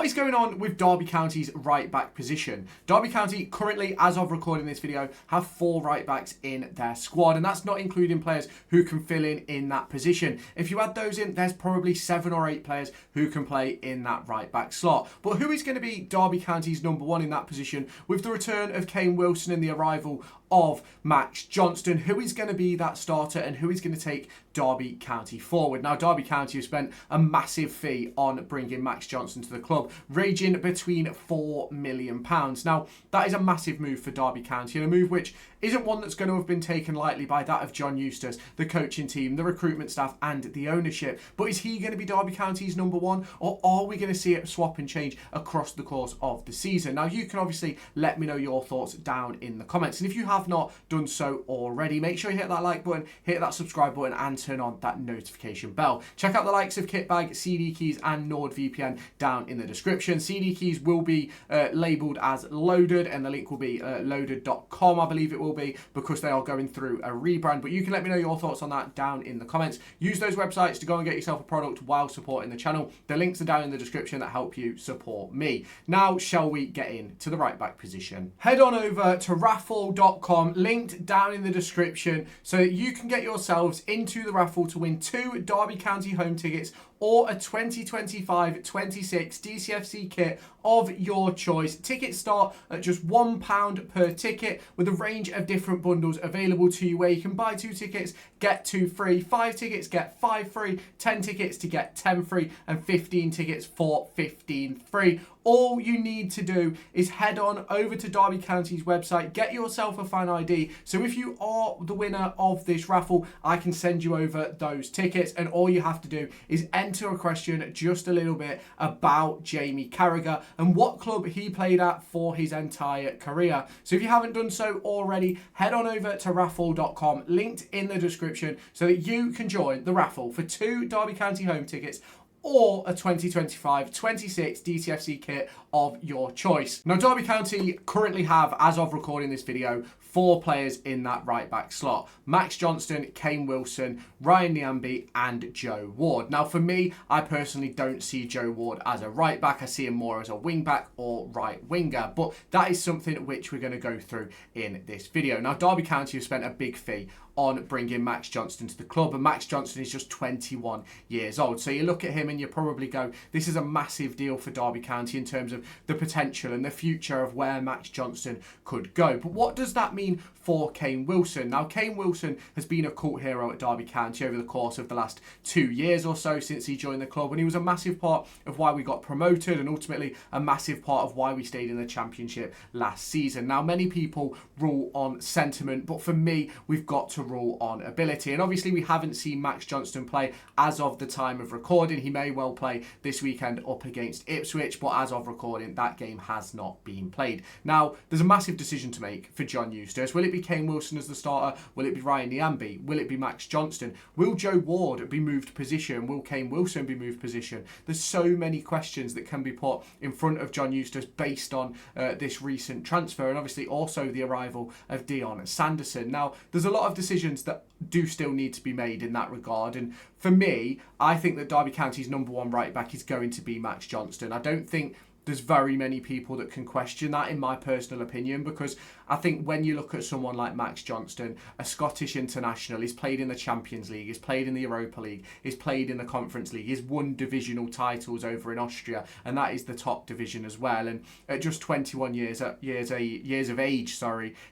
what is going on with Derby County's right back position? Derby County currently, as of recording this video, have 4 right backs in their squad, and that's not including players who can fill in that position. If you add those in, there's probably 7 or 8 players who can play in that right back slot. But who is going to be Derby County's number 1 in that position with the return of Kane Wilson and the arrival of Max Johnston? Who is going to be that starter and who is going to take Derby County forward? Now, Derby County have spent a massive fee on bringing Max Johnston to the club, ranging between £4 million. Now, that is a massive move for Derby County, and a move which isn't one that's going to have been taken lightly by that of John Eustace, the coaching team, the recruitment staff and the ownership. But is he going to be Derby County's number 1, or are we going to see it swap and change across the course of the season? Now, you can obviously let me know your thoughts down in the comments, and if you have not done so already, make sure you hit that like button, hit that subscribe button and turn on that notification bell. Check out the likes of Kitbag, CD Keys and NordVPN down in the description. CD Keys will be labelled as loaded, and the link will be loaded.com, I believe it will be, because they are going through a rebrand. But you can let me know your thoughts on that down in the comments. Use those websites to go and get yourself a product while supporting the channel. The links are down in the description that help you support me. Now, shall we get into the right back position? Head on over to raffle.com, linked down in the description, so that you can get yourselves into the raffle to win 2 Derby County home tickets or a 2025-26 DCFC kit of your choice. Tickets start at just £1 per ticket, with a range of different bundles available to you, where you can buy 2 tickets, get 2 free, 5 tickets, get 5 free, 10 tickets to get 10 free, and 15 tickets for 15 free. All you need to do is head on over to Derby County's website, get yourself a fan ID. So if you are the winner of this raffle, I can send you over those tickets, and all you have to do is enter a question just a little bit about Jamie Carragher and what club he played at for his entire career. So if you haven't done so already, head on over to raffle.com, linked in the description, so that you can join the raffle for 2 Derby County home tickets or a 2025-26 DCFC kit of your choice. Now, Derby County currently have, as of recording this video, 4 players in that right back slot: Max Johnston, Kane Wilson, Ryan Nyamber and Joe Ward. Now, for me, I personally don't see Joe Ward as a right back. I see him more as a wing back or right winger, but that is something which we're going to go through in this video. Now, Derby County have spent a big fee on bringing Max Johnston to the club, and Max Johnston is just 21 years old. So you look at him and you probably go, this is a massive deal for Derby County in terms of the potential and the future of where Max Johnston could go. But what does that mean for Kane Wilson? Now, Kane Wilson has been a cult hero at Derby County over the course of the last 2 years or so since he joined the club, and he was a massive part of why we got promoted, and ultimately a massive part of why we stayed in the Championship last season. Now, many people rule on sentiment, but for me, we've got to rule on ability. And obviously, we haven't seen Max Johnston play as of the time of recording. He may well play this weekend up against Ipswich, but as of recording, that game has not been played. Now, there's a massive decision to make for John Eustace. Will it be Kane Wilson as the starter? Will it be Ryan Nyamber? Will it be Max Johnston? Will Joe Ward be moved position? Will Kane Wilson be moved position? There's so many questions that can be put in front of John Eustace based on this recent transfer, and obviously also the arrival of Dion Sanderson. Now, there's a lot of decisions that do still need to be made in that regard, and for me, I think that Derby County's number 1 right back is going to be Max Johnston. I don't think there's very many people that can question that, in my personal opinion, because I think when you look at someone like Max Johnston, a Scottish international, he's played in the Champions League, he's played in the Europa League, he's played in the Conference League, he's won divisional titles over in Austria, and that is the top division as well. And at just 21 years of age,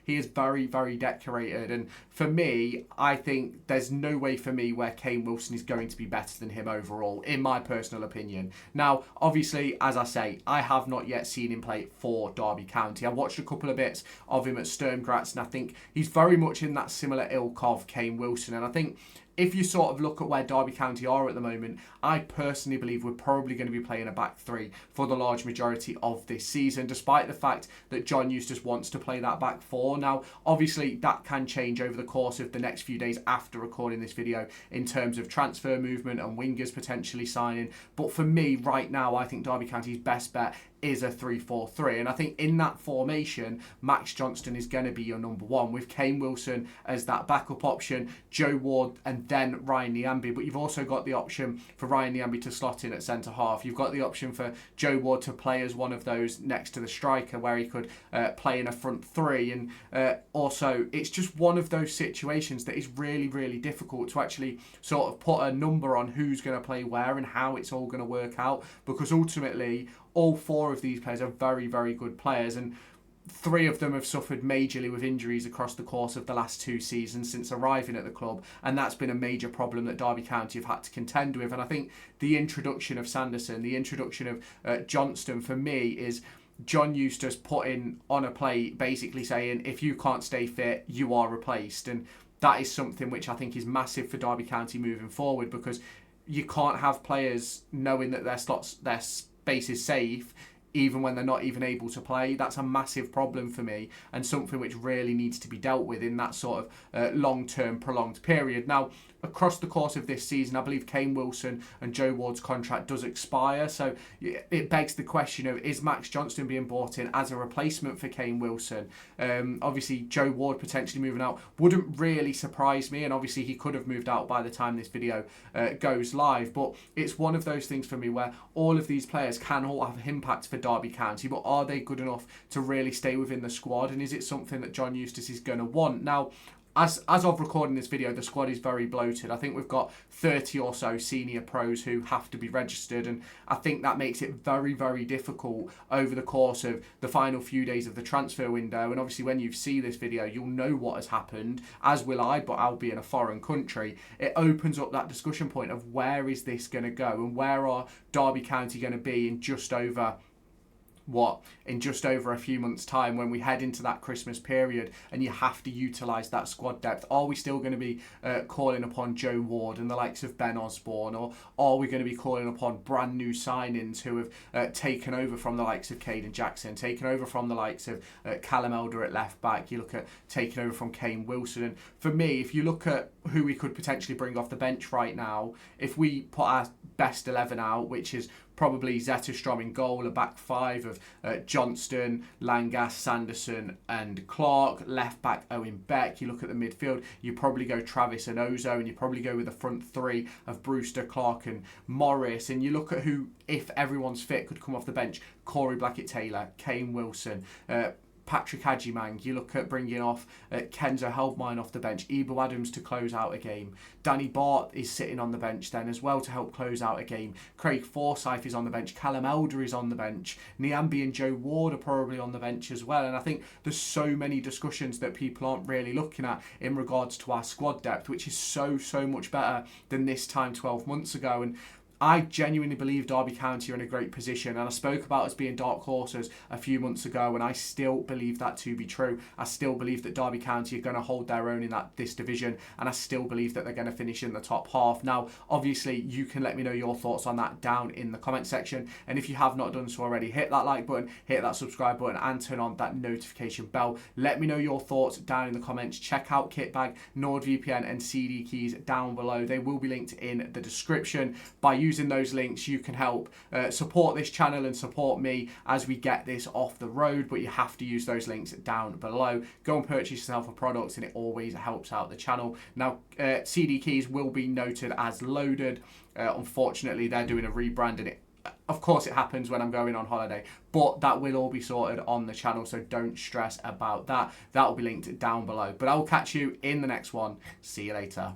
he is very, very decorated. And for me, I think there's no way for me where Kane Wilson is going to be better than him overall, in my personal opinion. Now, obviously, as I say, I have not yet seen him play for Derby County. I watched a couple of bits of him at Sturm Graz, and I think he's very much in that similar ilk of Kane Wilson. And I think if you sort of look at where Derby County are at the moment, I personally believe we're probably going to be playing a back 3 for the large majority of this season, despite the fact that John Eustace wants to play that back 4. Now, obviously, that can change over the course of the next few days after recording this video in terms of transfer movement and wingers potentially signing. But for me, right now, I think Derby County's best bet is a 3-4-3, and I think in that formation, Max Johnston is going to be your number 1, with Kane Wilson as that backup option, Joe Ward and and then Ryan Nyamber, but you've also got the option for Ryan Nyamber to slot in at centre-half. You've got the option for Joe Ward to play as one of those next to the striker, where he could play in a front three. And also, it's just one of those situations that is really, really difficult to actually sort of put a number on who's going to play where and how it's all going to work out, because ultimately all four of these players are very, very good players, and three of them have suffered majorly with injuries across the course of the last 2 seasons since arriving at the club, and that's been a major problem that Derby County have had to contend with. And I think the introduction of Sanderson, the introduction of Johnston, for me, is John Eustace putting on a plate basically saying, if you can't stay fit, you are replaced. And that is something which I think is massive for Derby County moving forward, because you can't have players knowing that their space is safe even when they're not even able to play. That's a massive problem for me, and something which really needs to be dealt with in that sort of long-term, prolonged period. Now, across the course of this season, I believe Kane Wilson and Joe Ward's contract does expire, so it begs the question of, is Max Johnston being brought in as a replacement for Kane Wilson? Obviously, Joe Ward potentially moving out wouldn't really surprise me, and obviously he could have moved out by the time this video goes live, but it's one of those things for me where all of these players can all have an impact for Derby County, but are they good enough to really stay within the squad, and is it something that John Eustace is going to want? Now, as of recording this video, the squad is very bloated. I think we've got 30 or so senior pros who have to be registered, and I think that makes it very, very difficult over the course of the final few days of the transfer window. And obviously, when you see this video, you'll know what has happened, as will I, but I'll be in a foreign country. It opens up that discussion point of where is this going to go, and where are Derby County going to be in just over a few months' time, when we head into that Christmas period and you have to utilise that squad depth. Are we still going to be calling upon Joe Ward and the likes of Ben Osborne, or are we going to be calling upon brand new signings who have taken over from the likes of Caden Jackson, taken over from the likes of Callum Elder at left back? You look at taking over from Kane Wilson, and for me, if you look at who we could potentially bring off the bench right now, if we put our best 11 out, which is probably Zetterstrom in goal, a back five of Johnston, Langas, Sanderson and Clark, left back Owen Beck. You look at the midfield, you probably go Travis and Ozo, and you probably go with the front three of Brewster, Clark and Morris. And you look at who, if everyone's fit, could come off the bench: Corey Blackett-Taylor, Kane Wilson, Patrick Agimang. You look at bringing off Kenzo Heldmine off the bench, Ebo Adams to close out a game. Danny Bart is sitting on the bench then as well to help close out a game. Craig Forsyth is on the bench. Callum Elder is on the bench. Nyamber and Joe Ward are probably on the bench as well. And I think there's so many discussions that people aren't really looking at in regards to our squad depth, which is so much better than this time 12 months ago. And I genuinely believe Derby County are in a great position, and I spoke about us being dark horses a few months ago, and I still believe that to be true. I still believe that Derby County are going to hold their own in this division, and I still believe that they're going to finish in the top half. Now, obviously, you can let me know your thoughts on that down in the comment section, and if you have not done so already, hit that like button, hit that subscribe button, and turn on that notification bell. Let me know your thoughts down in the comments. Check out Kitbag, NordVPN, and CD keys down below. They will be linked in the description. By using those links, you can help support this channel and support me as we get this off the road, but you have to use those links down below. Go and purchase yourself a product, and it always helps out the channel. Now, CD keys will be noted as loaded. Unfortunately, they're doing a rebrand, and of course it happens when I'm going on holiday, but that will all be sorted on the channel, so don't stress about that. That will be linked down below. But I will catch you in the next one. See you later.